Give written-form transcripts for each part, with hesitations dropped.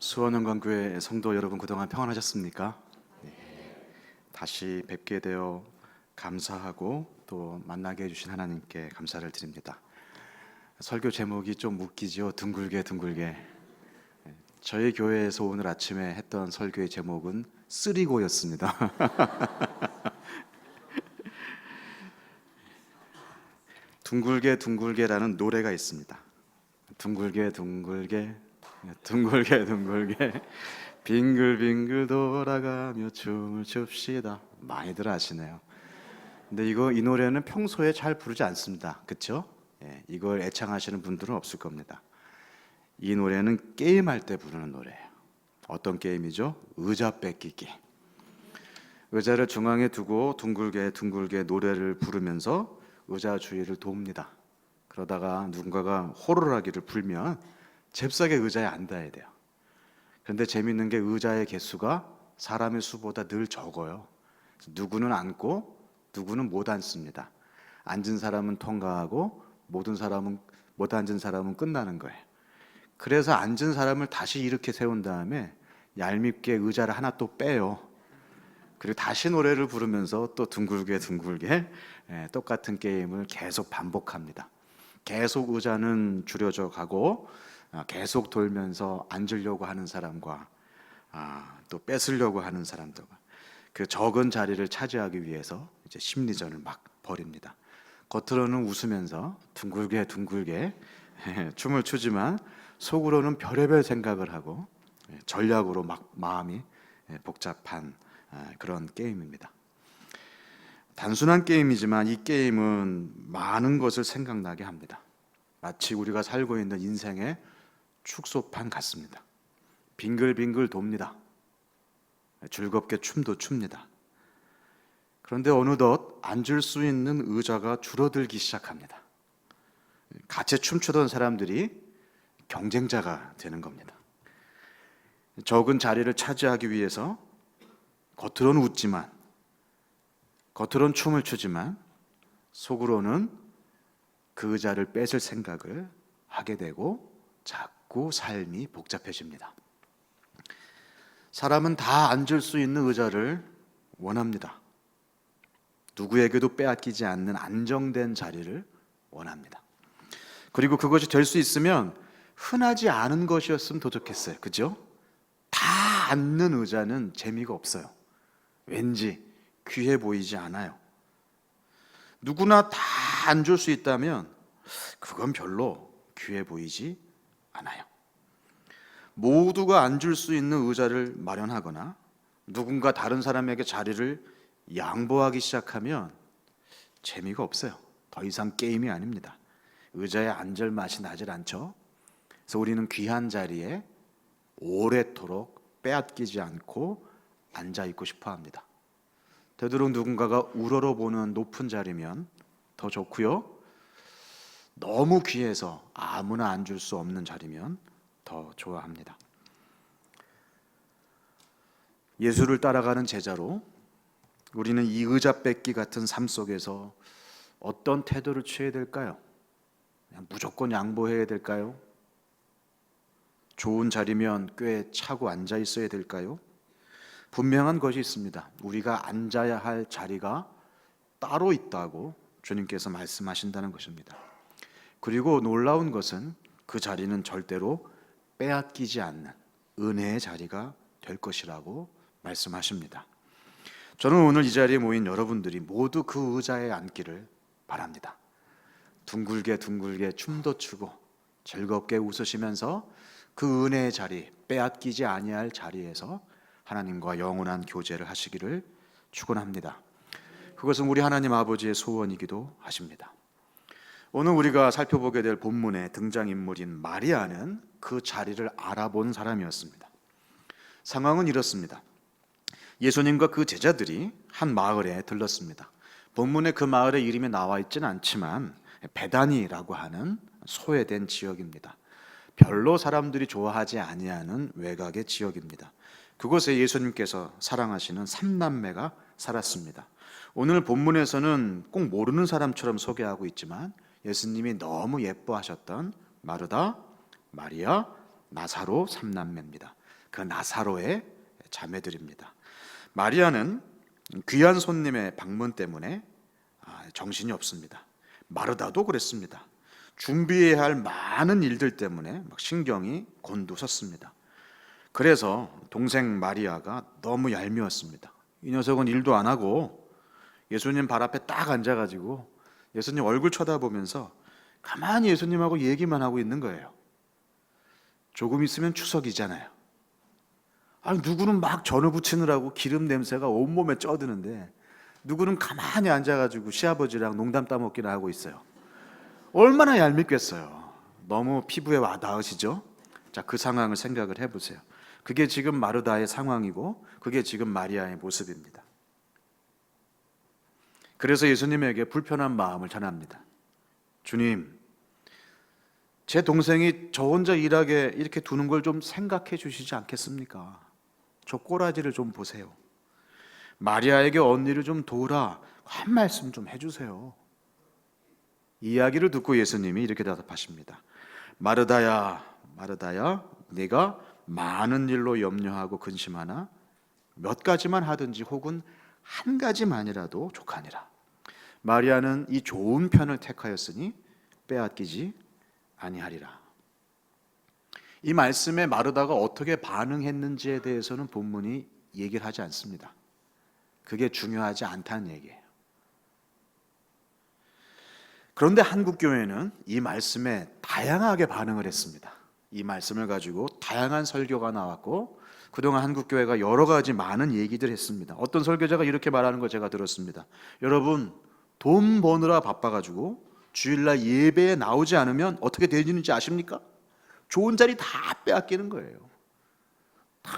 수원영광교회 성도 여러분, 그동안 평안하셨습니까? 다시 뵙게 되어 감사하고 또 만나게 해주신 하나님께 감사를 드립니다. 설교 제목이 좀 웃기죠? 둥글게 둥글게. 저희 교회에서 오늘 아침에 했던 설교의 제목은 쓰리고였습니다. 둥글게 둥글게라는 노래가 있습니다. 둥글게 둥글게 둥글게 둥글게 빙글빙글 돌아가며 춤을 춥시다. 많이들 아시네요. 근데 이 노래는 평소에 잘 부르지 않습니다. 그렇죠? 이걸 애창하시는 분들은 없을 겁니다. 이 노래는 게임할 때 부르는 노래예요. 어떤 게임이죠? 의자 뺏기기. 의자를 중앙에 두고 둥글게 둥글게 노래를 부르면서 의자 주위를 돕니다. 그러다가 누군가가 호루라기를 불면 잽싸게 의자에 앉아야 돼요. 그런데 재밌는 게 의자의 개수가 사람의 수보다 늘 적어요. 누구는 앉고 누구는 못 앉습니다. 앉은 사람은 통과하고 못 앉은 사람은 끝나는 거예요. 그래서 앉은 사람을 다시 이렇게 세운 다음에 얄밉게 의자를 하나 또 빼요. 그리고 다시 노래를 부르면서 또 둥글게 둥글게 똑같은 게임을 계속 반복합니다. 계속 의자는 줄여져 가고 계속 돌면서 앉으려고 하는 사람과 또 뺏으려고 하는 사람들과 그 적은 자리를 차지하기 위해서 이제 심리전을 막 벌입니다. 겉으로는 웃으면서 둥글게 둥글게 춤을 추지만 속으로는 별의별 생각을 하고 전략으로 막 마음이 복잡한 그런 게임입니다. 단순한 게임이지만 이 게임은 많은 것을 생각나게 합니다. 마치 우리가 살고 있는 인생의 축소판 같습니다. 빙글빙글 돕니다. 즐겁게 춤도 춥니다. 그런데 어느덧 앉을 수 있는 의자가 줄어들기 시작합니다. 같이 춤추던 사람들이 경쟁자가 되는 겁니다. 적은 자리를 차지하기 위해서 겉으로는 웃지만, 겉으로는 춤을 추지만 속으로는 그 의자를 뺏을 생각을 하게 되고 자꾸 삶이 복잡해집니다. 사람은 다 앉을 수 있는 의자를 원합니다. 누구에게도 빼앗기지 않는 안정된 자리를 원합니다. 그리고 그것이 될 수 있으면 흔하지 않은 것이었으면 더 좋겠어요. 그죠? 다 앉는 의자는 재미가 없어요. 왠지 귀해 보이지 않아요. 누구나 다 앉을 수 있다면 그건 별로 귀해 보이지 않아요. 모두가 앉을 수 있는 의자를 마련하거나 누군가 다른 사람에게 자리를 양보하기 시작하면 재미가 없어요. 더 이상 게임이 아닙니다. 의자에 앉을 맛이 나질 않죠. 그래서 우리는 귀한 자리에 오래도록 빼앗기지 않고 앉아 있고 싶어 합니다. 되도록 누군가가 우러러보는 높은 자리면 더 좋고요. 너무 귀해서 아무나 앉을 수 없는 자리면 더 좋아합니다. 예수를 따라가는 제자로 우리는 이 의자 뺏기 같은 삶 속에서 어떤 태도를 취해야 될까요? 그냥 무조건 양보해야 될까요? 좋은 자리면 꽤 차고 앉아 있어야 될까요? 분명한 것이 있습니다. 우리가 앉아야 할 자리가 따로 있다고 주님께서 말씀하신다는 것입니다. 그리고 놀라운 것은 그 자리는 절대로 빼앗기지 않는 은혜의 자리가 될 것이라고 말씀하십니다. 저는 오늘 이 자리에 모인 여러분들이 모두 그 의자에 앉기를 바랍니다. 둥글게 둥글게 춤도 추고 즐겁게 웃으시면서 그 은혜의 자리, 빼앗기지 아니할 자리에서 하나님과 영원한 교제를 하시기를 축원합니다. 그것은 우리 하나님 아버지의 소원이기도 하십니다. 오늘 우리가 살펴보게 될 본문의 등장인물인 마리아는 그 자리를 알아본 사람이었습니다. 상황은 이렇습니다. 예수님과 그 제자들이 한 마을에 들렀습니다. 본문에 그 마을의 이름이 나와 있지는 않지만 베다니라고 하는 소외된 지역입니다. 별로 사람들이 좋아하지 아니하는 외곽의 지역입니다. 그곳에 예수님께서 사랑하시는 삼남매가 살았습니다. 오늘 본문에서는 꼭 모르는 사람처럼 소개하고 있지만 예수님이 너무 예뻐하셨던 마르다, 마리아, 나사로 삼남매입니다. 그 나사로의 자매들입니다. 마리아는 귀한 손님의 방문 때문에 정신이 없습니다. 마르다도 그랬습니다. 준비해야 할 많은 일들 때문에 막 신경이 곤두섰습니다. 그래서 동생 마리아가 너무 얄미웠습니다. 이 녀석은 일도 안 하고 예수님 발 앞에 딱 앉아가지고 예수님 얼굴 쳐다보면서 가만히 예수님하고 얘기만 하고 있는 거예요. 조금 있으면 추석이잖아요. 아니, 누구는 막 전을 부치느라고 기름 냄새가 온몸에 쪄드는데 누구는 가만히 앉아가지고 시아버지랑 농담 따먹기나 하고 있어요. 얼마나 얄밉겠어요. 너무 피부에 와 닿으시죠? 자, 그 상황을 생각을 해보세요. 그게 지금 마르다의 상황이고 그게 지금 마리아의 모습입니다. 그래서 예수님에게 불편한 마음을 전합니다. 주님, 제 동생이 저 혼자 일하게 이렇게 두는 걸 좀 생각해 주시지 않겠습니까? 저 꼬라지를 좀 보세요. 마리아에게 언니를 좀 도우라 한 말씀 좀 해주세요. 이야기를 듣고 예수님이 이렇게 대답하십니다. 마르다야, 마르다야, 네가 많은 일로 염려하고 근심하나 몇 가지만 하든지 혹은 한 가지만이라도 족하니라. 마리아는 이 좋은 편을 택하였으니 빼앗기지 아니하리라. 이 말씀에 마르다가 어떻게 반응했는지에 대해서는 본문이 얘기를 하지 않습니다. 그게 중요하지 않다는 얘기예요. 그런데 한국 교회는 이 말씀에 다양하게 반응을 했습니다. 이 말씀을 가지고 다양한 설교가 나왔고 그동안 한국 교회가 여러 가지 많은 얘기들 했습니다. 어떤 설교자가 이렇게 말하는 걸 제가 들었습니다. 여러분, 돈 버느라 바빠가지고 주일날 예배에 나오지 않으면 어떻게 되는지 아십니까? 좋은 자리 다 빼앗기는 거예요. 다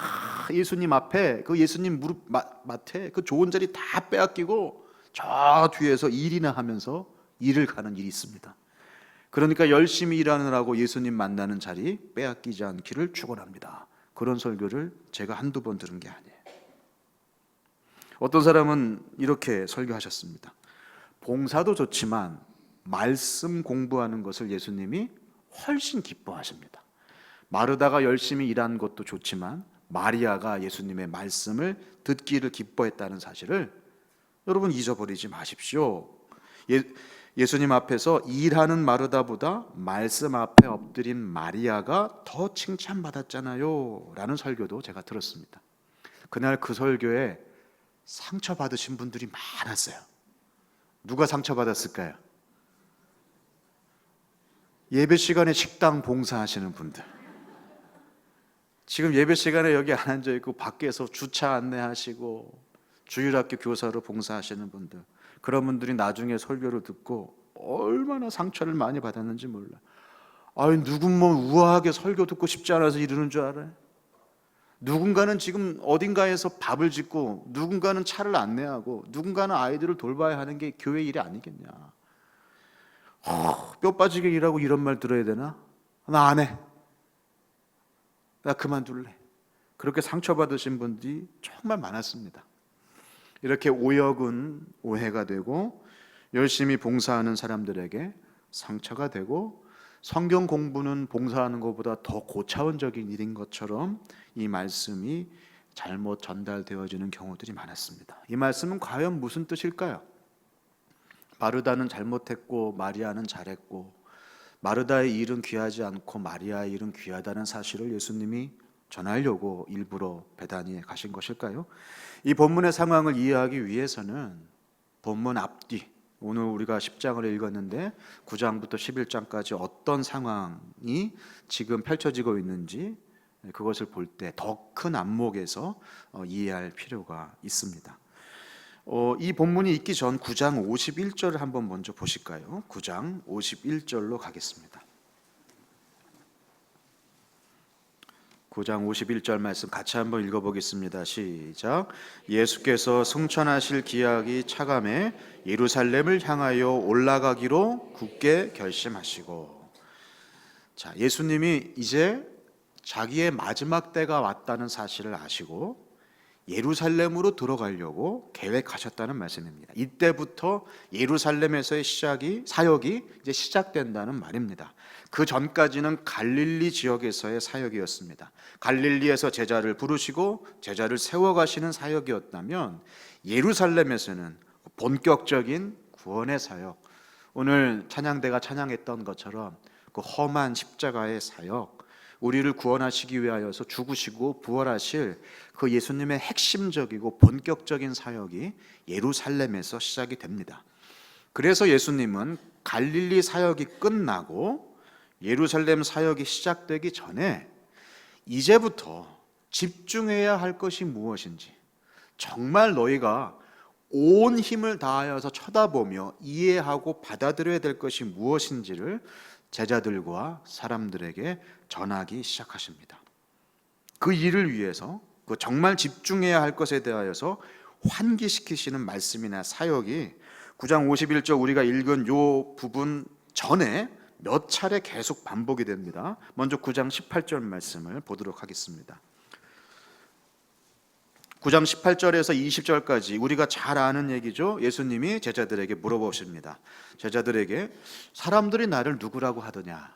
예수님 앞에 그 예수님 무릎 맡에 그 좋은 자리 다 빼앗기고 저 뒤에서 일이나 하면서 일을 가는 일이 있습니다. 그러니까 열심히 일하느라고 예수님 만나는 자리 빼앗기지 않기를 축원합니다. 그런 설교를 제가 한두 번 들은 게 아니에요. 어떤 사람은 이렇게 설교하셨습니다. 봉사도 좋지만 말씀 공부하는 것을 예수님이 훨씬 기뻐하십니다. 마르다가 열심히 일한 것도 좋지만 마리아가 예수님의 말씀을 듣기를 기뻐했다는 사실을 여러분 잊어버리지 마십시오. 예수님 앞에서 일하는 마르다보다 말씀 앞에 엎드린 마리아가 더 칭찬받았잖아요 라는 설교도 제가 들었습니다. 그날 그 설교에 상처받으신 분들이 많았어요. 누가 상처받았을까요? 예배 시간에 식당 봉사하시는 분들, 지금 예배 시간에 여기 안 앉아있고 밖에서 주차 안내하시고 주일학교 교사로 봉사하시는 분들, 그런 분들이 나중에 설교를 듣고 얼마나 상처를 많이 받았는지 몰라. 아니, 누군 뭐 우아하게 설교 듣고 싶지 않아서 이러는 줄 알아요? 누군가는 지금 어딘가에서 밥을 짓고 누군가는 차를 안내하고 누군가는 아이들을 돌봐야 하는 게 교회 일이 아니겠냐. 뼈 빠지게 일하고 이런 말 들어야 되나? 나 안 해. 나 그만둘래. 그렇게 상처받으신 분들이 정말 많았습니다. 이렇게 오역은 오해가 되고 열심히 봉사하는 사람들에게 상처가 되고 성경 공부는 봉사하는 것보다 더 고차원적인 일인 것처럼 이 말씀이 잘못 전달되어지는 경우들이 많았습니다. 이 말씀은 과연 무슨 뜻일까요? 마르다는 잘못했고 마리아는 잘했고 마르다의 일은 귀하지 않고 마리아의 일은 귀하다는 사실을 예수님이 전하려고 일부러 베다니에 가신 것일까요? 이 본문의 상황을 이해하기 위해서는 본문 앞뒤, 오늘 우리가 10장을 읽었는데 9장부터 11장까지 어떤 상황이 지금 펼쳐지고 있는지 그것을 볼 때 더 큰 안목에서 이해할 필요가 있습니다. 이 본문이 있기 전 9장 51절을 한번 먼저 보실까요? 9장 51절로 가겠습니다. 9장 51절 말씀 같이 한번 읽어보겠습니다. 시작. 예수께서 승천하실 기약이 차감해 예루살렘을 향하여 올라가기로 굳게 결심하시고. 자, 예수님이 이제 자기의 마지막 때가 왔다는 사실을 아시고 예루살렘으로 들어가려고 계획하셨다는 말씀입니다. 이때부터 예루살렘에서의 사역이 이제 시작된다는 말입니다. 그 전까지는 갈릴리 지역에서의 사역이었습니다. 갈릴리에서 제자를 부르시고 제자를 세워가시는 사역이었다면 예루살렘에서는 본격적인 구원의 사역, 오늘 찬양대가 찬양했던 것처럼 그 험한 십자가의 사역, 우리를 구원하시기 위하여서 죽으시고 부활하실 그 예수님의 핵심적이고 본격적인 사역이 예루살렘에서 시작이 됩니다. 그래서 예수님은 갈릴리 사역이 끝나고 예루살렘 사역이 시작되기 전에 이제부터 집중해야 할 것이 무엇인지, 정말 너희가 온 힘을 다하여서 쳐다보며 이해하고 받아들여야 될 것이 무엇인지를 제자들과 사람들에게 전하기 시작하십니다. 그 일을 위해서, 그 정말 집중해야 할 것에 대하여서 환기시키시는 말씀이나 사역이 9장 51절 우리가 읽은 요 부분 전에 몇 차례 계속 반복이 됩니다. 먼저 9장 18절 말씀을 보도록 하겠습니다. 9장 18절에서 20절까지 우리가 잘 아는 얘기죠. 예수님이 제자들에게 물어보십니다. 제자들에게 사람들이 나를 누구라고 하더냐?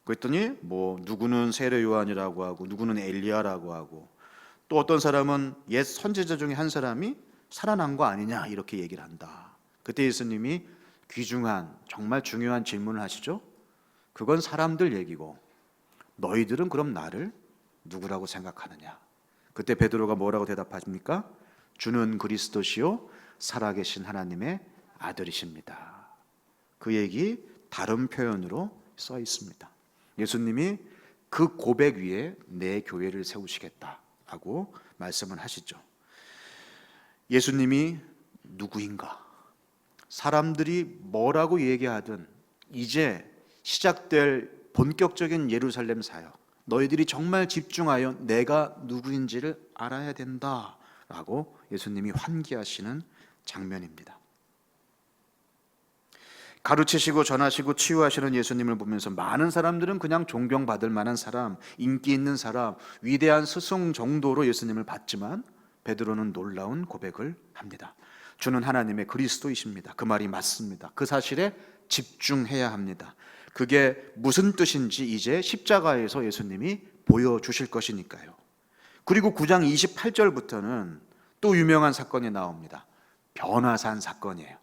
그랬더니 누구는 세례 요한이라고 하고 누구는 엘리야라고 하고 또 어떤 사람은 옛 선지자 중에 한 사람이 살아난 거 아니냐 이렇게 얘기를 한다. 그때 예수님이 귀중한 정말 중요한 질문을 하시죠. 그건 사람들 얘기고 너희들은 그럼 나를 누구라고 생각하느냐? 그때 베드로가 뭐라고 대답하십니까? 주는 그리스도시요 살아계신 하나님의 아들이십니다. 그 얘기 다른 표현으로 써 있습니다. 예수님이 그 고백 위에 내 교회를 세우시겠다라고 말씀을 하시죠. 예수님이 누구인가? 사람들이 뭐라고 얘기하든 이제 시작될 본격적인 예루살렘 사역, 너희들이 정말 집중하여 내가 누구인지를 알아야 된다라고 예수님이 환기하시는 장면입니다. 가르치시고 전하시고 치유하시는 예수님을 보면서 많은 사람들은 그냥 존경받을 만한 사람, 인기 있는 사람, 위대한 스승 정도로 예수님을 봤지만 베드로는 놀라운 고백을 합니다. 주는 하나님의 그리스도이십니다. 그 말이 맞습니다. 그 사실에 집중해야 합니다. 그게 무슨 뜻인지 이제 십자가에서 예수님이 보여주실 것이니까요. 그리고 9장 28절부터는 또 유명한 사건이 나옵니다. 변화산 사건이에요.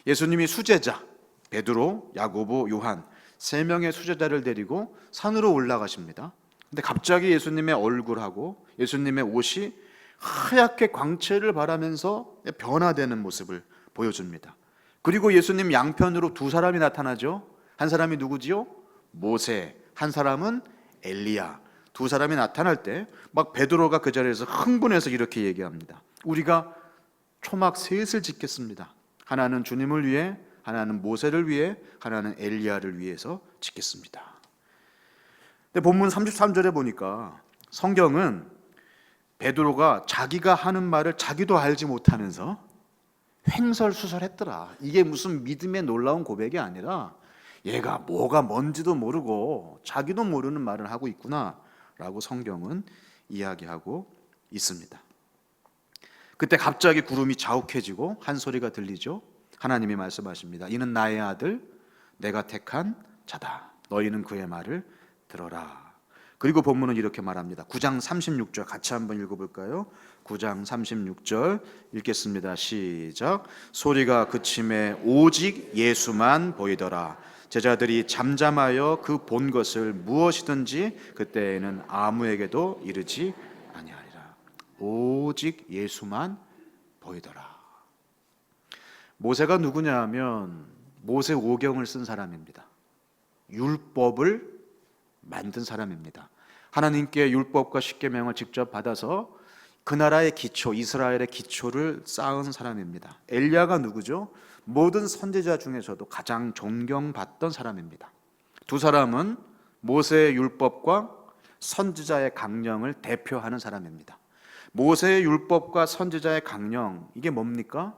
예수님이 수제자 베드로, 야고보, 요한 3명의 수제자를 데리고 산으로 올라가십니다. 근데 갑자기 예수님의 얼굴하고 예수님의 옷이 하얗게 광채를 발하면서 변화되는 모습을 보여줍니다. 그리고 예수님 양편으로 2사람이 나타나죠. 한 사람이 누구지요? 모세, 한 사람은 엘리야. 2사람이 나타날 때 막 베드로가 그 자리에서 흥분해서 이렇게 얘기합니다. 우리가 초막 셋을 짓겠습니다. 하나는 주님을 위해, 하나는 모세를 위해, 하나는 엘리야를 위해서 짓겠습니다. 근데 본문 33절에 보니까 성경은 베드로가 자기가 하는 말을 자기도 알지 못하면서 횡설수설했더라. 이게 무슨 믿음의 놀라운 고백이 아니라 얘가 뭐가 뭔지도 모르고 자기도 모르는 말을 하고 있구나 라고 성경은 이야기하고 있습니다. 그때 갑자기 구름이 자욱해지고 한 소리가 들리죠. 하나님이 말씀하십니다. 이는 나의 아들, 내가 택한 자다. 너희는 그의 말을 들어라. 그리고 본문은 이렇게 말합니다. 9장 36절 같이 한번 읽어볼까요? 9장 36절 읽겠습니다. 시작. 소리가 그침에 오직 예수만 보이더라. 제자들이 잠잠하여 그 본 것을 무엇이든지 그때에는 아무에게도 이르지 아니하리라. 오직 예수만 보이더라. 모세가 누구냐 하면 모세 오경을 쓴 사람입니다. 율법을 만든 사람입니다. 하나님께 율법과 십계명을 직접 받아서 그 나라의 기초, 이스라엘의 기초를 쌓은 사람입니다. 엘리야가 누구죠? 모든 선지자 중에서도 가장 존경받던 사람입니다. 2사람은 모세의 율법과 선지자의 강령을 대표하는 사람입니다. 모세의 율법과 선지자의 강령, 이게 뭡니까?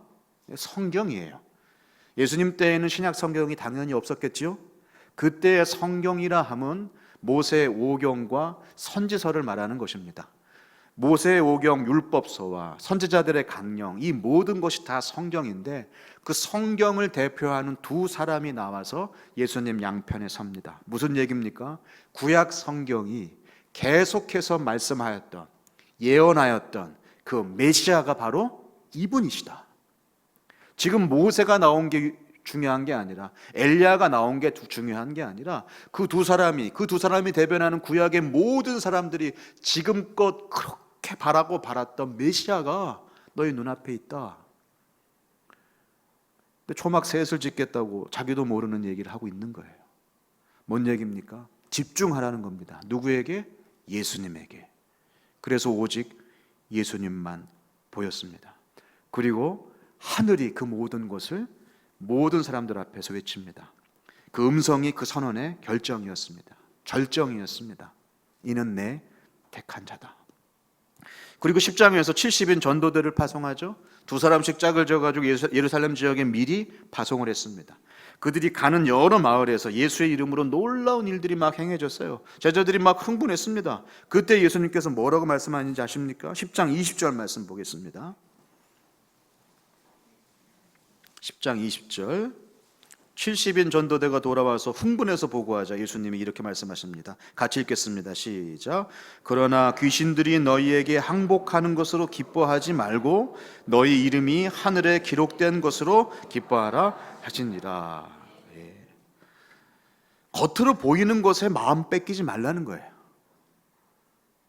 성경이에요. 예수님 때에는 신약 성경이 당연히 없었겠지요? 그때의 성경이라 함은 모세의 오경과 선지서를 말하는 것입니다. 모세의 오경, 율법서와 선지자들의 강령, 이 모든 것이 다 성경인데 그 성경을 대표하는 두 사람이 나와서 예수님 양편에 섭니다. 무슨 얘기입니까? 구약 성경이 계속해서 말씀하였던, 예언하였던 그 메시아가 바로 이분이시다. 지금 모세가 나온 게 중요한 게 아니라, 엘리야가 나온 게 중요한 게 아니라 그 두 사람이 대변하는 구약의 모든 사람들이 지금껏 그렇게 바라고 바랐던 메시아가 너희 눈앞에 있다. 근데 초막 셋을 짓겠다고 자기도 모르는 얘기를 하고 있는 거예요. 뭔 얘기입니까? 집중하라는 겁니다. 누구에게? 예수님에게. 그래서 오직 예수님만 보였습니다. 그리고 하늘이 그 모든 것을 모든 사람들 앞에서 외칩니다. 그 음성이 그 선언의 결정이었습니다. 절정이었습니다. 이는 내 택한 자다. 그리고 10장에서 70인 전도대를 파송하죠. 두 사람씩 짝을 져가지고 예루살렘 지역에 미리 파송을 했습니다. 그들이 가는 여러 마을에서 예수의 이름으로 놀라운 일들이 막 행해졌어요. 제자들이 막 흥분했습니다. 그때 예수님께서 뭐라고 말씀하는지 아십니까? 10장 20절 말씀 보겠습니다. 10장 20절, 70인 전도대가 돌아와서 흥분해서 보고하자 예수님이 이렇게 말씀하십니다. 같이 읽겠습니다. 시작. 그러나 귀신들이 너희에게 항복하는 것으로 기뻐하지 말고 너희 이름이 하늘에 기록된 것으로 기뻐하라 하시니라. 예. 겉으로 보이는 것에 마음 뺏기지 말라는 거예요.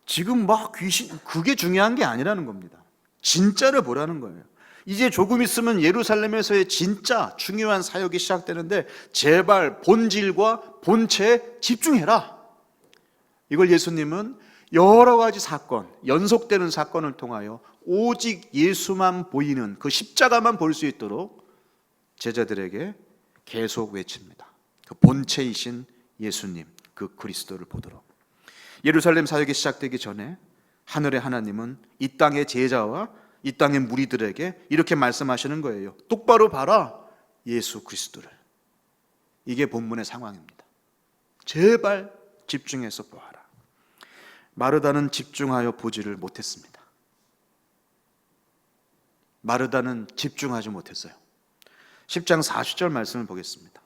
지금 막 귀신, 그게 중요한 게 아니라는 겁니다. 진짜를 보라는 거예요. 이제 조금 있으면 예루살렘에서의 진짜 중요한 사역이 시작되는데 제발 본질과 본체에 집중해라. 이걸 예수님은 여러 가지 사건, 연속되는 사건을 통하여 오직 예수만 보이는 그 십자가만 볼 수 있도록 제자들에게 계속 외칩니다. 그 본체이신 예수님, 그 그리스도를 보도록. 예루살렘 사역이 시작되기 전에 하늘의 하나님은 이 땅의 제자와 이 땅의 무리들에게 이렇게 말씀하시는 거예요. 똑바로 봐라, 예수 그리스도를. 이게 본문의 상황입니다. 제발 집중해서 보아라. 마르다는 집중하여 보지를 못했습니다. 마르다는 집중하지 못했어요. 10장 40절 말씀을 보겠습니다.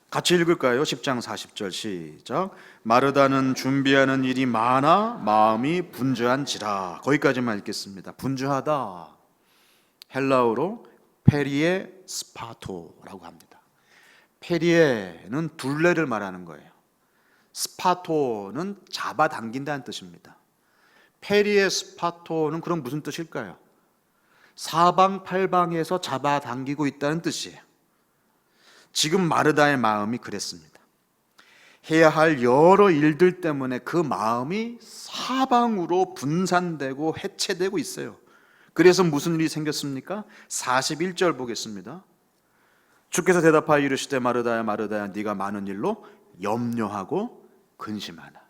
같이 읽을까요? 10장 40절 시작. 마르다는 준비하는 일이 많아 마음이 분주한지라. 거기까지만 읽겠습니다. 분주하다, 헬라어로 페리에 스파토라고 합니다. 페리에는 둘레를 말하는 거예요. 스파토는 잡아당긴다는 뜻입니다. 페리에 스파토는 그럼 무슨 뜻일까요? 사방팔방에서 잡아당기고 있다는 뜻이에요. 지금 마르다의 마음이 그랬습니다. 해야 할 여러 일들 때문에 그 마음이 사방으로 분산되고 해체되고 있어요. 그래서 무슨 일이 생겼습니까? 41절 보겠습니다. 주께서 대답하여 이르시되 마르다야 마르다야 네가 많은 일로 염려하고 근심하나.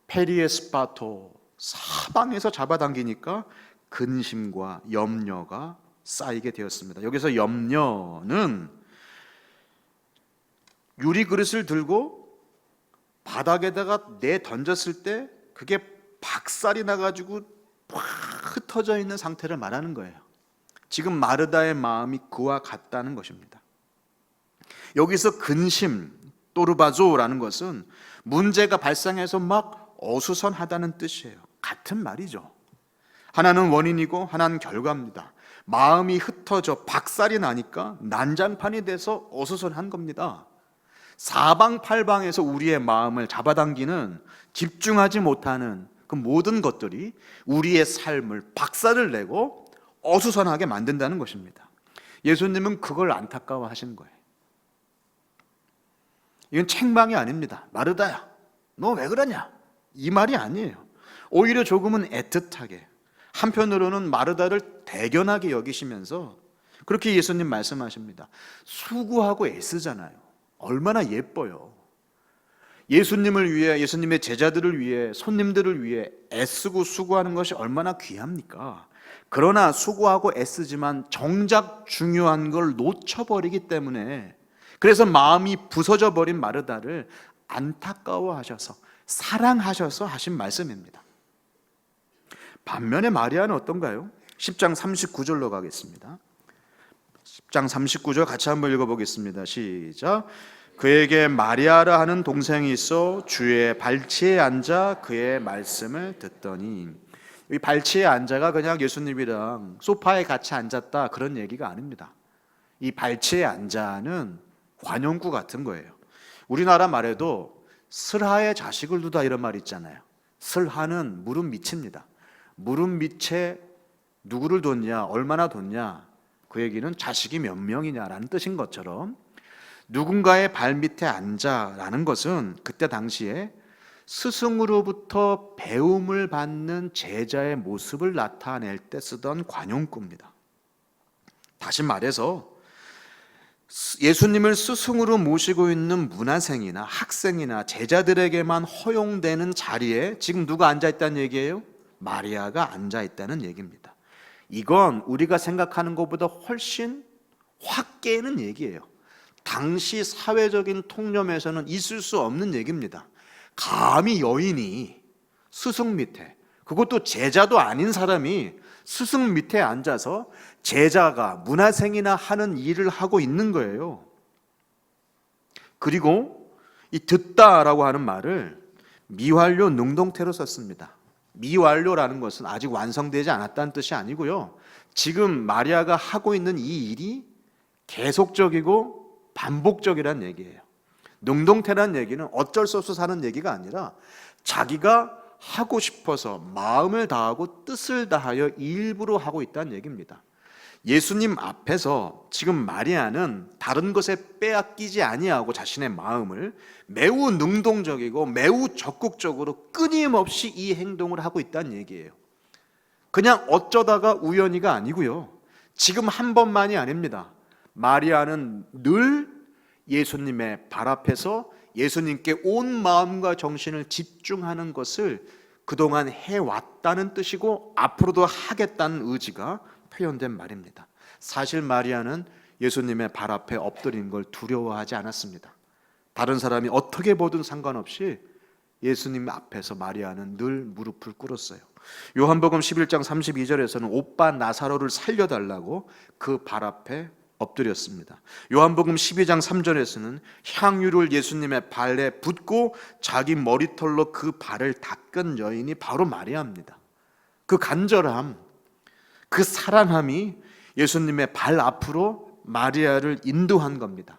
페리에스파토, 사방에서 잡아당기니까 근심과 염려가 쌓이게 되었습니다. 여기서 염려는 유리 그릇을 들고 바닥에다가 내던졌을 때 그게 박살이 나가지고 팍 흩어져 있는 상태를 말하는 거예요. 지금 마르다의 마음이 그와 같다는 것입니다. 여기서 근심, 또르바조라는 것은 문제가 발생해서 막 어수선하다는 뜻이에요. 같은 말이죠. 하나는 원인이고 하나는 결과입니다. 마음이 흩어져 박살이 나니까 난장판이 돼서 어수선한 겁니다. 사방팔방에서 우리의 마음을 잡아당기는, 집중하지 못하는 그 모든 것들이 우리의 삶을 박살을 내고 어수선하게 만든다는 것입니다. 예수님은 그걸 안타까워하시는 거예요. 이건 책망이 아닙니다. 마르다야, 너 왜 그러냐? 이 말이 아니에요. 오히려 조금은 애틋하게, 한편으로는 마르다를 대견하게 여기시면서 그렇게 예수님 말씀하십니다. 수고하고 애쓰잖아요. 얼마나 예뻐요. 예수님을 위해, 예수님의 제자들을 위해, 손님들을 위해 애쓰고 수고하는 것이 얼마나 귀합니까? 그러나 수고하고 애쓰지만 정작 중요한 걸 놓쳐버리기 때문에, 그래서 마음이 부서져 버린 마르다를 안타까워하셔서 사랑하셔서 하신 말씀입니다. 반면에 마리아는 어떤가요? 10장 39절로 가겠습니다. 10장 39절 같이 한번 읽어보겠습니다. 시작. 그에게 마리아라 하는 동생이 있어 주의 발치에 앉아 그의 말씀을 듣더니, 이 발치에 앉아가 그냥 예수님이랑 소파에 같이 앉았다 그런 얘기가 아닙니다. 이 발치에 앉아는 관용구 같은 거예요. 우리나라 말에도 슬하에 자식을 두다 이런 말 있잖아요. 슬하는 무릎 밑입니다. 무릎 밑에 누구를 뒀냐, 얼마나 뒀냐, 그 얘기는 자식이 몇 명이냐라는 뜻인 것처럼 누군가의 발 밑에 앉아라는 것은 그때 당시에 스승으로부터 배움을 받는 제자의 모습을 나타낼 때 쓰던 관용구입니다. 다시 말해서 예수님을 스승으로 모시고 있는 문화생이나 학생이나 제자들에게만 허용되는 자리에 지금 누가 앉아있다는 얘기예요? 마리아가 앉아있다는 얘기입니다. 이건 우리가 생각하는 것보다 훨씬 확 깨는 얘기예요. 당시 사회적인 통념에서는 있을 수 없는 얘기입니다. 감히 여인이 스승 밑에, 그것도 제자도 아닌 사람이 스승 밑에 앉아서 제자가 문화생이나 하는 일을 하고 있는 거예요. 그리고 이 듣다라고 하는 말을 미완료 능동태로 썼습니다. 미완료라는 것은 아직 완성되지 않았다는 뜻이 아니고요, 지금 마리아가 하고 있는 이 일이 계속적이고 반복적이라는 얘기예요. 능동태라는 얘기는 어쩔 수 없어서 하는 얘기가 아니라 자기가 하고 싶어서 마음을 다하고 뜻을 다하여 일부러 하고 있다는 얘기입니다. 예수님 앞에서 지금 마리아는 다른 것에 빼앗기지 아니하고 자신의 마음을 매우 능동적이고 매우 적극적으로 끊임없이 이 행동을 하고 있다는 얘기예요. 그냥 어쩌다가 우연히가 아니고요, 지금 한 번만이 아닙니다. 마리아는 늘 예수님의 발 앞에서 예수님께 온 마음과 정신을 집중하는 것을 그동안 해왔다는 뜻이고 앞으로도 하겠다는 의지가 표현된 말입니다. 사실 마리아는 예수님의 발 앞에 엎드리는 걸 두려워하지 않았습니다. 다른 사람이 어떻게 보든 상관없이 예수님 앞에서 마리아는 늘 무릎을 꿇었어요. 요한복음 11장 32절에서는 오빠 나사로를 살려달라고 그 발 앞에 엎드렸습니다. 요한복음 12장 3절에서는 향유를 예수님의 발에 붓고 자기 머리털로 그 발을 닦은 여인이 바로 마리아입니다. 그 간절함, 그 사랑함이 예수님의 발 앞으로 마리아를 인도한 겁니다.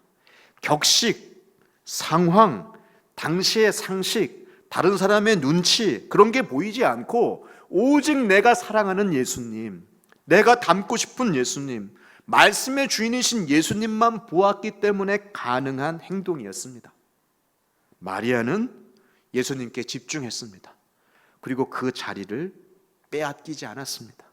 격식, 상황, 당시의 상식, 다른 사람의 눈치, 그런 게 보이지 않고 오직 내가 사랑하는 예수님, 내가 닮고 싶은 예수님, 말씀의 주인이신 예수님만 보았기 때문에 가능한 행동이었습니다. 마리아는 예수님께 집중했습니다. 그리고 그 자리를 빼앗기지 않았습니다.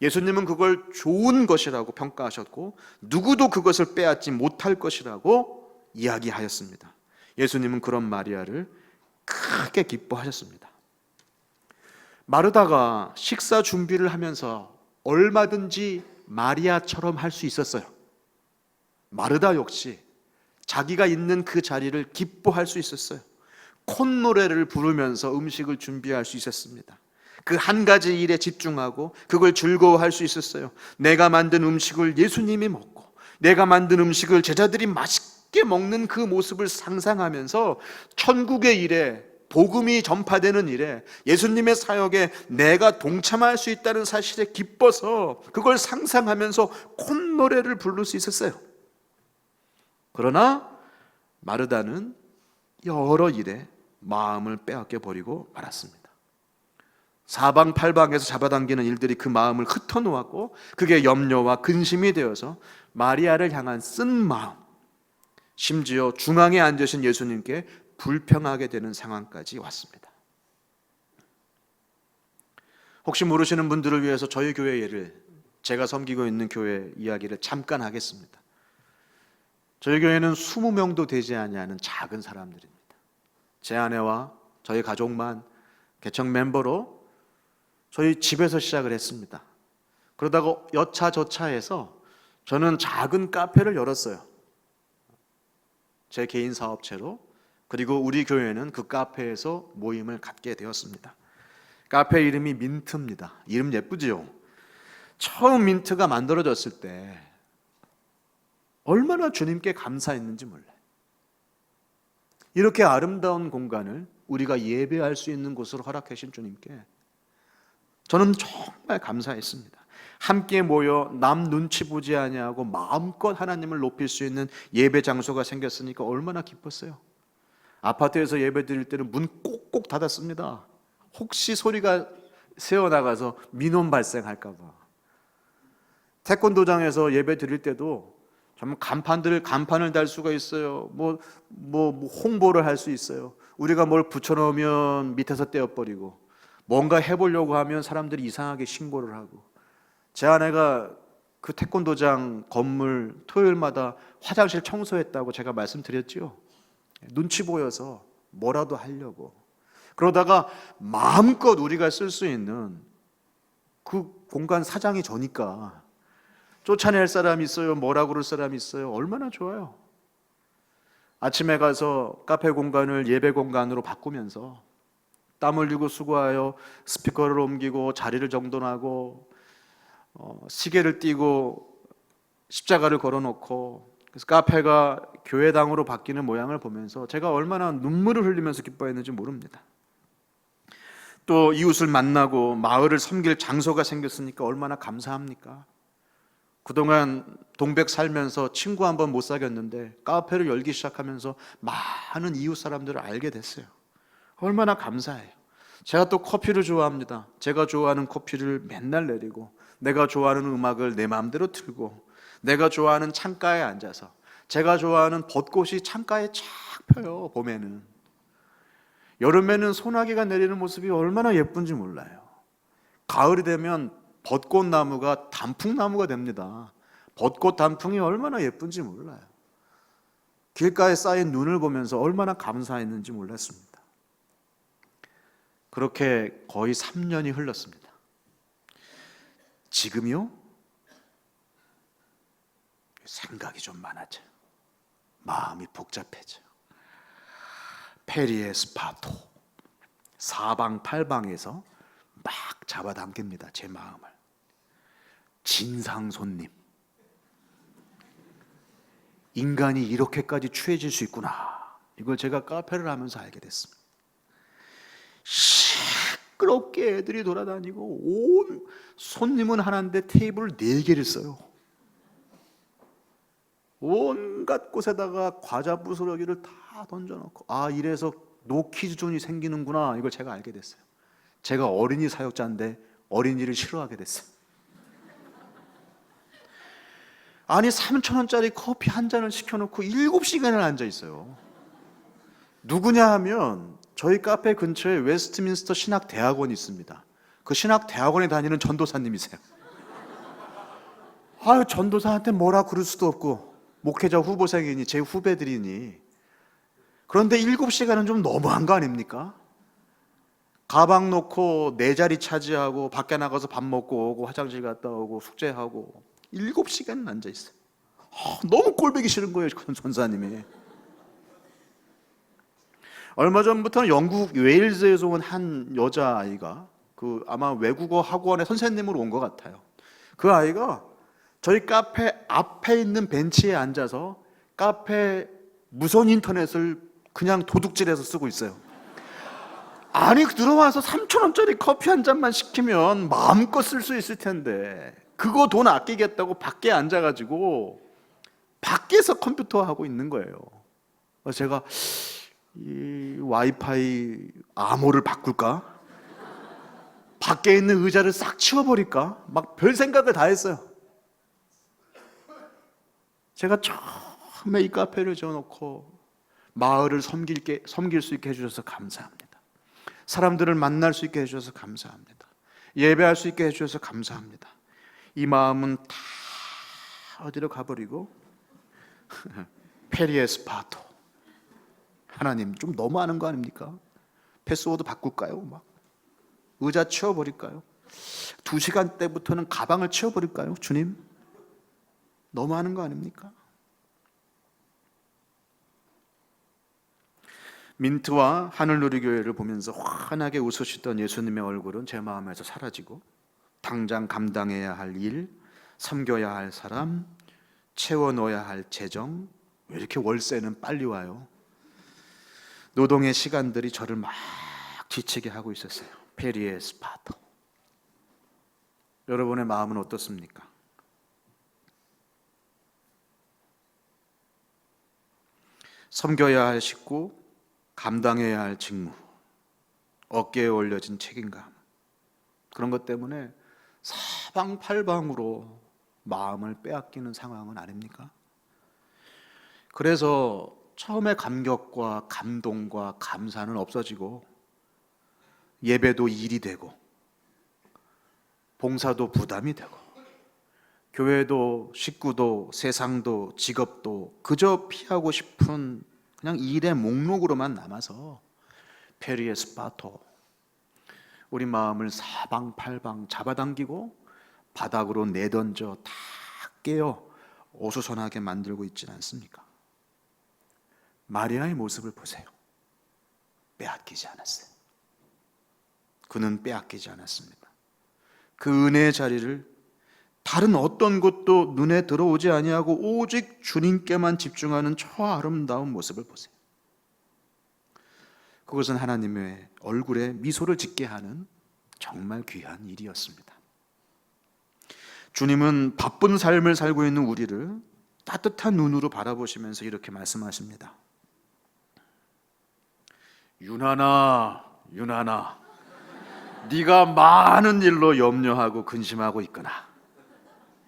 예수님은 그걸 좋은 것이라고 평가하셨고 누구도 그것을 빼앗지 못할 것이라고 이야기하였습니다. 예수님은 그런 마리아를 크게 기뻐하셨습니다. 마르다가 식사 준비를 하면서 얼마든지 마리아처럼 할 수 있었어요. 마르다 역시 자기가 있는 그 자리를 기뻐할 수 있었어요. 콧노래를 부르면서 음식을 준비할 수 있었습니다. 그 한 가지 일에 집중하고 그걸 즐거워할 수 있었어요. 내가 만든 음식을 예수님이 먹고 내가 만든 음식을 제자들이 맛있게 먹는 그 모습을 상상하면서 천국의 일에, 복음이 전파되는 일에, 예수님의 사역에 내가 동참할 수 있다는 사실에 기뻐서 그걸 상상하면서 콧노래를 부를 수 있었어요. 그러나 마르다는 여러 일에 마음을 빼앗겨 버리고 말았습니다. 사방팔방에서 잡아당기는 일들이 그 마음을 흩어놓았고 그게 염려와 근심이 되어서 마리아를 향한 쓴 마음, 심지어 중앙에 앉으신 예수님께 불평하게 되는 상황까지 왔습니다. 혹시 모르시는 분들을 위해서 저희 교회 예를, 제가 섬기고 있는 교회 이야기를 잠깐 하겠습니다. 저희 교회는 20명도 되지 아니하는 작은 사람들입니다. 제 아내와 저희 가족만 개척 멤버로 저희 집에서 시작을 했습니다. 그러다가 여차저차해서 저는 작은 카페를 열었어요. 제 개인 사업체로 그리고 우리 교회는 그 카페에서 모임을 갖게 되었습니다. 카페 이름이 민트입니다. 이름 예쁘지요? 처음 민트가 만들어졌을 때 얼마나 주님께 감사했는지 몰라요. 이렇게 아름다운 공간을 우리가 예배할 수 있는 곳으로 허락해 주신 주님께 저는 정말 감사했습니다. 함께 모여 남 눈치 보지 아니하고 마음껏 하나님을 높일 수 있는 예배 장소가 생겼으니까 얼마나 기뻤어요. 아파트에서 예배 드릴 때는 문 꼭꼭 닫았습니다. 혹시 소리가 새어나가서 민원 발생할까 봐. 태권도장에서 예배 드릴 때도 정말 간판을 달 수가 있어요. 홍보를 할 수 있어요. 우리가 뭘 붙여놓으면 밑에서 떼어버리고, 뭔가 해보려고 하면 사람들이 이상하게 신고를 하고. 제 아내가 그 태권도장 건물 토요일마다 화장실 청소했다고 제가 말씀드렸죠. 눈치 보여서 뭐라도 하려고. 그러다가 마음껏 우리가 쓸 수 있는 그 공간 사장이 저니까 쫓아낼 사람이 있어요, 뭐라고 그럴 사람이 있어요. 얼마나 좋아요. 아침에 가서 카페 공간을 예배 공간으로 바꾸면서 땀 흘리고 수고하여 스피커를 옮기고 자리를 정돈하고 시계를 띄고 십자가를 걸어놓고, 그래서 카페가 교회당으로 바뀌는 모양을 보면서 제가 얼마나 눈물을 흘리면서 기뻐했는지 모릅니다. 또 이웃을 만나고 마을을 섬길 장소가 생겼으니까 얼마나 감사합니까? 그동안 동백 살면서 친구 한 번 못 사귀었는데 카페를 열기 시작하면서 많은 이웃 사람들을 알게 됐어요. 얼마나 감사해요. 제가 또 커피를 좋아합니다. 제가 좋아하는 커피를 맨날 내리고, 내가 좋아하는 음악을 내 마음대로 틀고, 내가 좋아하는 창가에 앉아서 제가 좋아하는 벚꽃이 창가에 쫙 펴요. 봄에는. 여름에는 소나기가 내리는 모습이 얼마나 예쁜지 몰라요. 가을이 되면 벚꽃나무가 단풍나무가 됩니다. 벚꽃 단풍이 얼마나 예쁜지 몰라요. 길가에 쌓인 눈을 보면서 얼마나 감사했는지 몰랐습니다. 그렇게 거의 3년이 흘렀습니다. 지금이요? 생각이 좀 많아져요. 마음이 복잡해져요. 페리에 스파토 사방팔방에서 막 잡아당깁니다. 제 마음을. 진상 손님. 인간이 이렇게까지 취해질 수 있구나. 이걸 제가 카페를 하면서 알게 됐습니다. 시끄럽게 애들이 돌아다니고, 온 손님은 하나인데 테이블 4개를 써요. 온갖 곳에다가 과자 부스러기를 다 던져놓고, 이래서 노키즈존이 생기는구나. 이걸 제가 알게 됐어요. 제가 어린이 사역자인데 어린이를 싫어하게 됐어요. 아니 3,000원짜리 커피 한 잔을 시켜놓고 7시간을 앉아 있어요. 누구냐 하면 저희 카페 근처에 웨스트민스터 신학대학원이 있습니다. 그 신학대학원에 다니는 전도사님이세요. 전도사한테 뭐라 그럴 수도 없고, 목회자 후보생이니 제 후배들이니. 그런데 7시간은 좀 너무한 거 아닙니까? 가방 놓고 내 자리 차지하고 밖에 나가서 밥 먹고 오고 화장실 갔다 오고 숙제하고 7시간은 앉아있어요. 너무 꼴보기 싫은 거예요, 전사님이. 얼마 전부터는 영국 웨일즈에서 온 한 여자아이가 아마 외국어 학원의 선생님으로 온 것 같아요. 그 아이가 저희 카페 앞에 있는 벤치에 앉아서 카페 무선 인터넷을 그냥 도둑질해서 쓰고 있어요. 아니 들어와서 3,000원짜리 커피 한 잔만 시키면 마음껏 쓸 수 있을 텐데 그거 돈 아끼겠다고 밖에 앉아가지고 밖에서 컴퓨터 하고 있는 거예요. 제가 이 와이파이 암호를 바꿀까? 밖에 있는 의자를 싹 치워버릴까? 막 별 생각을 다 했어요. 제가 처음에 이 카페를 지어놓고 마을을 섬길 수 있게 해주셔서 감사합니다. 사람들을 만날 수 있게 해주셔서 감사합니다. 예배할 수 있게 해주셔서 감사합니다. 이 마음은 다 어디로 가버리고 페리에 스파토. 하나님 좀 너무하는 거 아닙니까? 패스워드 바꿀까요? 막 의자 치워버릴까요? 2시간 때부터는 가방을 치워버릴까요? 주님 너무하는 거 아닙니까? 민트와 하늘누리교회를 보면서 환하게 웃으시던 예수님의 얼굴은 제 마음에서 사라지고 당장 감당해야 할 일, 섬겨야 할 사람, 채워 넣어야 할 재정, 왜 이렇게 월세는 빨리 와요? 노동의 시간들이 저를 막 지치게 하고 있었어요. 페리에 스파토. 여러분의 마음은 어떻습니까? 섬겨야 할 식구, 감당해야 할 직무, 어깨에 올려진 책임감, 그런 것 때문에 사방팔방으로 마음을 빼앗기는 상황은 아닙니까? 그래서 처음에 감격과 감동과 감사는 없어지고 예배도 일이 되고 봉사도 부담이 되고 교회도 식구도 세상도 직업도 그저 피하고 싶은 그냥 일의 목록으로만 남아서 페리에 스파토, 우리 마음을 사방팔방 잡아당기고 바닥으로 내던져 다 깨어 어수선하게 만들고 있지는 않습니까? 마리아의 모습을 보세요. 빼앗기지 않았어요. 그는 빼앗기지 않았습니다. 그 은혜의 자리를 다른 어떤 것도 눈에 들어오지 아니하고 오직 주님께만 집중하는 저 아름다운 모습을 보세요. 그것은 하나님의 얼굴에 미소를 짓게 하는 정말 귀한 일이었습니다. 주님은 바쁜 삶을 살고 있는 우리를 따뜻한 눈으로 바라보시면서 이렇게 말씀하십니다. 유나나, 유나나, 네가 많은 일로 염려하고 근심하고 있거나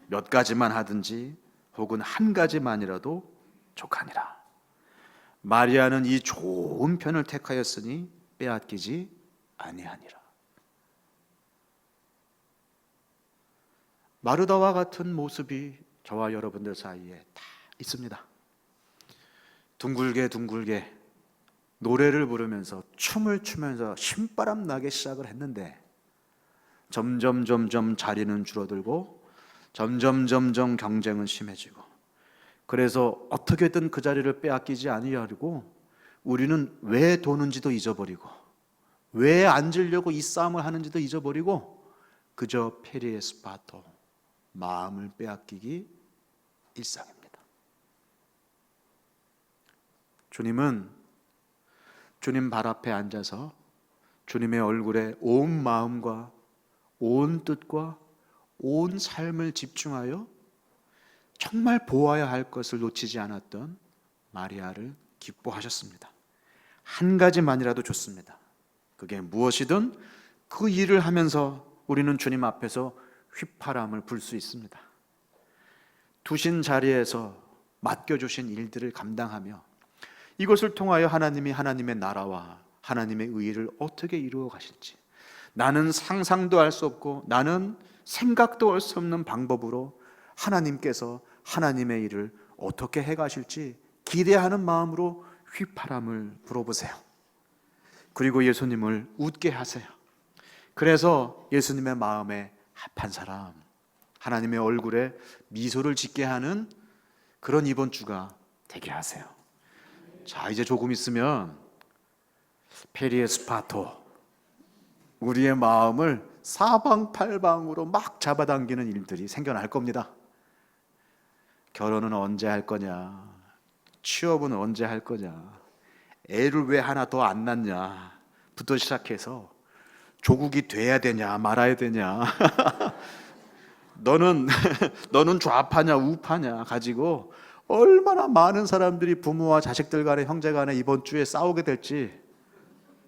몇 가지만 하든지 혹은 한 가지만이라도 족하니라. 마리아는 이 좋은 편을 택하였으니 빼앗기지 아니하니라. 마르다와 같은 모습이 저와 여러분들 사이에 다 있습니다. 둥글게 둥글게 노래를 부르면서 춤을 추면서 신바람 나게 시작을 했는데 점점 자리는 줄어들고 점점 경쟁은 심해지고 그래서 어떻게든 그 자리를 빼앗기지 아니하려고 우리는 왜 도는지도 잊어버리고 왜 앉으려고 이 싸움을 하는지도 잊어버리고 그저 페리에 스파토, 마음을 빼앗기기 일상입니다. 주님은 주님 발 앞에 앉아서 주님의 얼굴에 온 마음과 온 뜻과 온 삶을 집중하여 정말 보아야 할 것을 놓치지 않았던 마리아를 기뻐하셨습니다. 한 가지만이라도 좋습니다. 그게 무엇이든 그 일을 하면서 우리는 주님 앞에서 휘파람을 불 수 있습니다. 두신 자리에서 맡겨주신 일들을 감당하며 이것을 통하여 하나님이 하나님의 나라와 하나님의 의를 어떻게 이루어 가실지, 나는 상상도 할 수 없고 나는 생각도 할 수 없는 방법으로 하나님께서 하나님의 일을 어떻게 해 가실지 기대하는 마음으로 휘파람을 불어보세요. 그리고 예수님을 웃게 하세요. 그래서 예수님의 마음에 합한 사람, 하나님의 얼굴에 미소를 짓게 하는 그런 이번 주가 되게 하세요. 자, 이제 조금 있으면 페리에 스파토, 우리의 마음을 사방팔방으로 막 잡아당기는 일들이 생겨날 겁니다. 결혼은 언제 할 거냐, 취업은 언제 할 거냐, 애를 왜 하나 더 안 낳냐 부터 시작해서 조국이 돼야 되냐 말아야 되냐 너는 좌파냐 우파냐 가지고 얼마나 많은 사람들이 부모와 자식들 간에 형제 간에 이번 주에 싸우게 될지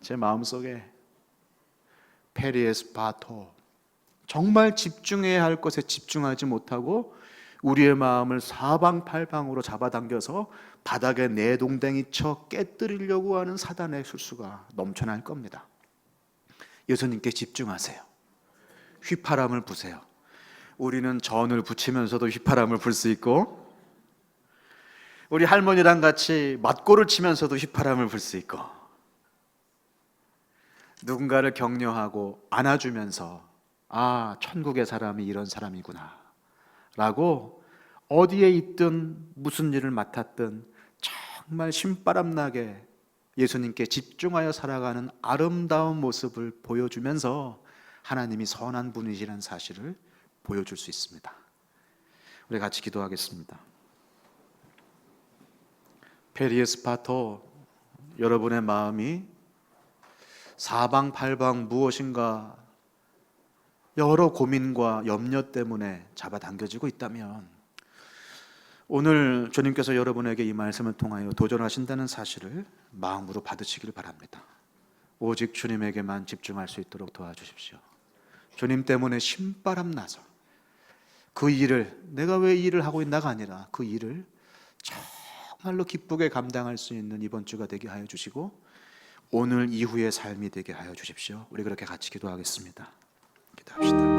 제 마음속에 페리에 스파토, 정말 집중해야 할 것에 집중하지 못하고 우리의 마음을 사방팔방으로 잡아당겨서 바닥에 내동댕이 쳐 깨뜨리려고 하는 사단의 술수가 넘쳐날 겁니다. 예수님께 집중하세요. 휘파람을 부세요. 우리는 전을 부치면서도 휘파람을 불 수 있고 우리 할머니랑 같이 맞고를 치면서도 휘파람을 불 수 있고 누군가를 격려하고 안아주면서 아, 천국의 사람이 이런 사람이구나 라고 어디에 있든 무슨 일을 맡았든 정말 신바람 나게 예수님께 집중하여 살아가는 아름다운 모습을 보여주면서 하나님이 선한 분이시라는 사실을 보여줄 수 있습니다. 우리 같이 기도하겠습니다. 페리에스파토, 여러분의 마음이 사방팔방 무엇인가 여러 고민과 염려 때문에 잡아당겨지고 있다면 오늘 주님께서 여러분에게 이 말씀을 통하여 도전하신다는 사실을 마음으로 받으시길 바랍니다. 오직 주님에게만 집중할 수 있도록 도와주십시오. 주님 때문에 신바람 나서 그 일을, 내가 왜 이 일을 하고 있나가 아니라 그 일을 정말로 기쁘게 감당할 수 있는 이번 주가 되게 하여 주시고 오늘 이후의 삶이 되게 하여 주십시오. 우리 그렇게 같이 기도하겠습니다. 기도합시다.